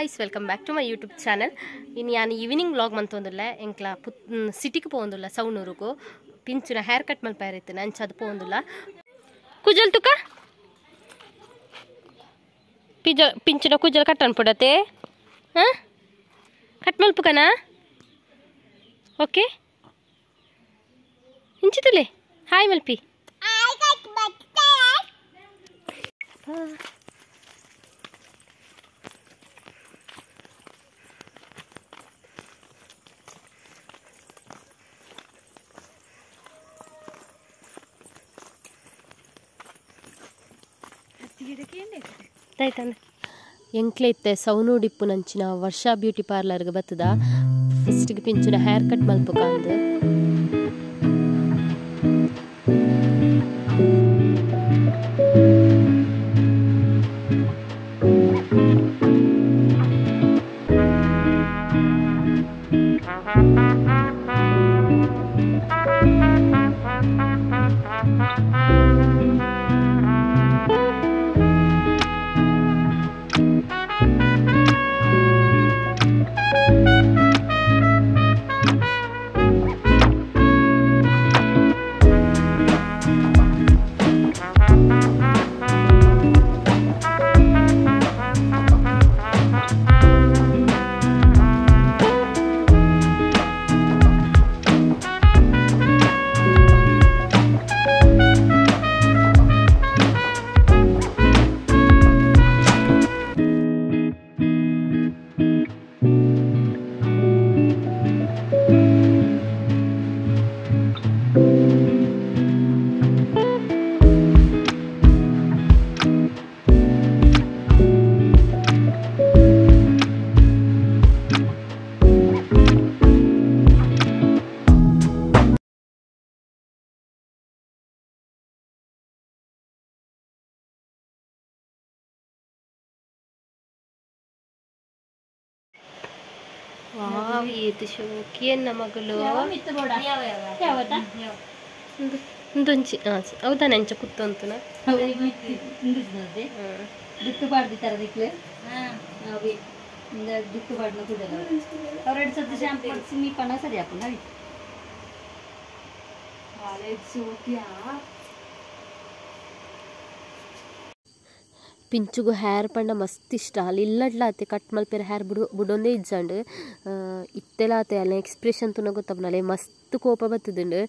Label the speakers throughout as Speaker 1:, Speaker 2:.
Speaker 1: guys, welcome back to my YouTube channel. In an evening vlog mantondula enkla city ku povundula savanoorku pinchuna hair cut malpairitene anchadu povundula kujal tuka pinchuna kujal cut anpodate ha cut malpukana okay inchitule hi malpi I cut ಎಂಕ್ಲೈತೆ ಸೌನೂಡಿಪ್ಪು ನಂಚಿನ ವರ್ಷ beauty ಪಾರ್ಲರ್ಗೆ ಬತ್ತದ ಫಸ್ಟ್ಗೆ ಪಿಂಚಿನ hair cut ಮಲ್ಪುಕಾಂದು Wow, itu shokian nama gelo. Ndonchi, awda nancha kuttantuna.
Speaker 2: Dittu paadi tar dikle. Avi inda dittu paadna kudala. Avadu sadde shampoo simi pana sari apuna. Wale shokiya.
Speaker 1: ಪಿಂಚುಗು hair ಪಂಡ ಮಸ್ತ್ ಇಷ್ಟ ಅಲ್ಲಿ ಇಲ್ಲಡ್ಲಾತೆ ಕಟ್ ಮಲ್ಪೆರ ಹೇರ್ ಬುಡೊಂದೇ ಇಜ್ಜಂಡು ಇತ್ತೆಲಾತೆ ಅಲ್ಲ expression ತುನ ಗೊತ್ತಪ್ಪನಲ್ಲ ಮಸ್ತ್ ಕೋಪ ಬತ್ತದುಂಡು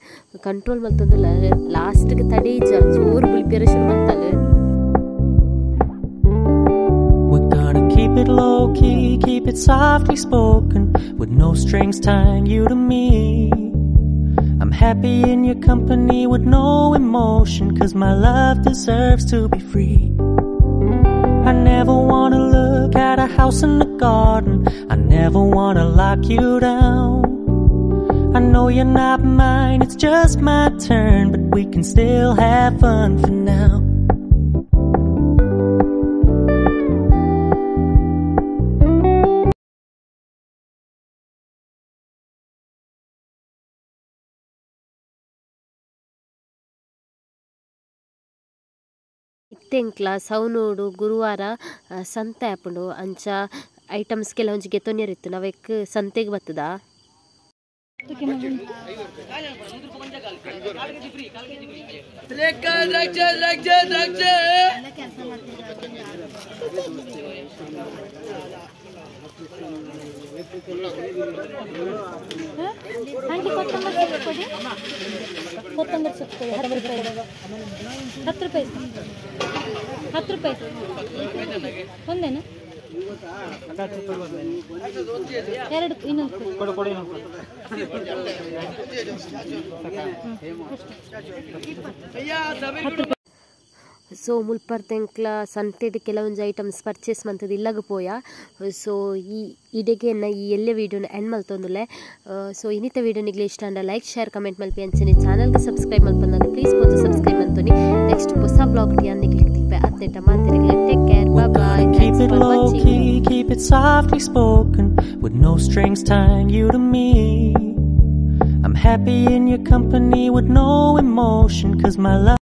Speaker 1: control ಮಲ್ತೊಂದುಲ್ಲ ಲಾಸ್ಟ್ಗೆ ತಡೆ ಇಜ್ಜ ಜೋರು ಬುಲ್ಪೆರ ಶುರು ಮಲ್ತಲ್ಲ
Speaker 3: Keep it low key, keep it softly spoken, with no strings tying you to me. I'm happy in your company with no emotion, 'cause my love deserves to be free. I never wanna look at a house in the garden, I never wanna lock you down. I know you're not mine, it's just my turn, but we can still have fun for now.
Speaker 1: ಇತ್ತೆಂಕ್ಲ ಸೌನೂಡು ಗುರುವಾರ ಸಂತೆ ಆಪುಂಡು ಅಂಚ items ಕೆಲವೊಂಜಿ ಗೆತೊನ್ಯರಿತ್ತು ನಾವೆಕ್ ಸಂತೆಗೆ ಬತ್ತದ ಕೊತ್ತಂಬರಿ ಸೊಪ್ಪು 10 ರೂಪಾಯಿ ಒಂದೇನಾ ಎರಡು ಇನ್ನೊಂದು ಸೊ ಮುಲ್ಪರ್ತೆಂಕ್ಲ ಸಂತೆಡ್ ಕೆಲವೊಂದು ಐಟಮ್ಸ್ ಪರ್ಚೇಸ್ ಮಂತದ್ದು ಇಲ್ಲಗ ಪೋಯ ಸೊ ಈ ಇಡೆಗೆ ಈ ಎಲ್ಲ ವೀಡಿಯೋನ ಎಂಡ್ ಮಲ್ತೊಂದುಲ್ಲೆ ಸೊ ಇನ್ನಿತ ವೀಡಿಯೋ ನಿಗ್ಲೆ ಇಷ್ಟ ಅಂಡ ಲೈಕ್ ಶೇರ್ ಕಮೆಂಟ್ ಮಲ್ಪಿ ಅಂಚನೆ ಚಾನಲ್ಗೆ ಸಬ್ಸ್ಕ್ರೈಬ್ ಮಲ್ಪಂದ್ರೆ ಪ್ಲೀಸ್ ಪೋದು ಸಬ್ಸ್ಕ್ರೈಬ್ ಮಲ್ತೊನಿ ನೆಕ್ಸ್ಟ್ ಹೊಸ ವ್ಲಾಗ್ ನಿಗ್ಲೆ ತಿಪ್ಪೆ ಅತ್ತೆಟ ಮಾತಿರಗ್ಲೆ take care bye bye thanks for watching
Speaker 3: keep it softly spoken, with no strings tying you to me. I'm happy in your company with no emotion, 'cause my love